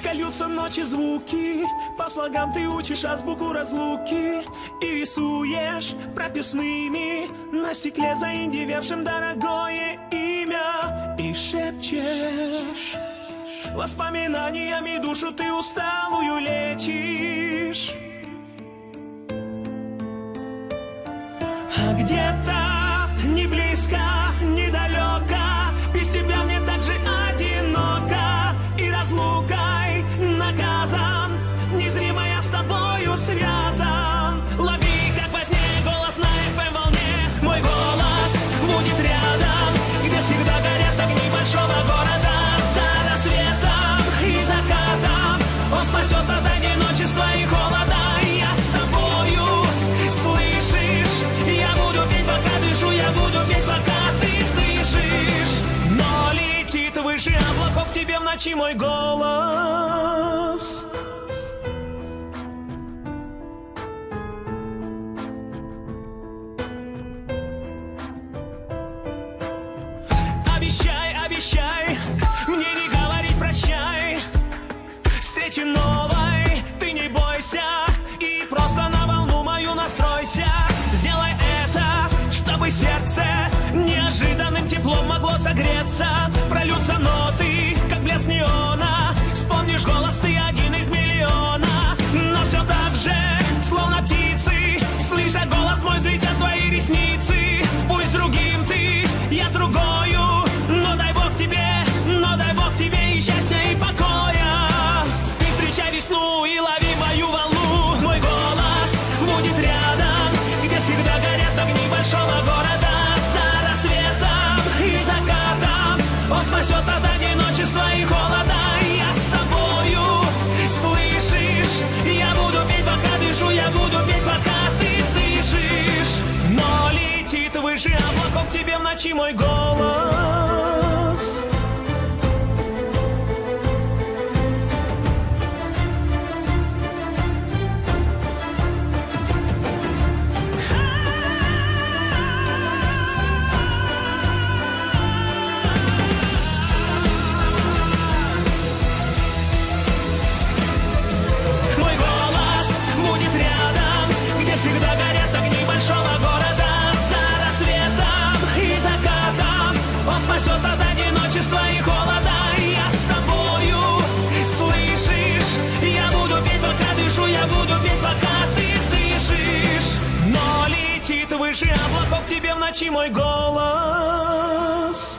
Только льются ночи звуки, по слогам ты учишь азбуку разлуки и рисуешь прописными на стекле заиндевевшим дорогое имя и шепчешь воспоминаниями душу ты усталую лечишь. А где-то не близко, недалеко, без тебя мне так же одиноко, и разлукой наказан, незримо я с тобою связан. Лови, как во сне, голос на FM волне, мой голос будет рядом, где всегда горят огни большого города. За рассветом и закатом он спасет от одиночества и холода. Я с тобою, слышишь, я буду петь, пока дышу, я буду петь, пока ты дышишь. Но летит выше облаков тебе в ночи мой голос. Обещай, обещай мне не говорить прощай, встречи новой ты не бойся, и просто на волну мою настройся. Сделай это, чтобы сердце неожиданным теплом могло согреться. Прольются ноты, как блеск неона, вспомнишь голос ты один из миллиона. Но все так же, словно птицы, слыша голос мой, взлетят твои ресницы. Пусть другим ты, я с другою, но дай Бог тебе и счастья, и покоя. Ты встречай весну и лови мою волну. Мой голос будет рядом, где всегда горят огни большого города. За рассветом и закатом он спасет от одиночества и холода. Я с тобою, слышишь, я буду петь, пока дышу, я буду петь, пока ты дышишь. Но летит выше облаков тебе в ночи мой голос. Всегда горят огни большого города. За рассветом и закатом он спасет от одиночества и холода. Я с тобою, слышишь, я буду петь, пока дышу, я буду петь, пока ты дышишь. Но летит выше облаков тебе в ночи мой голос.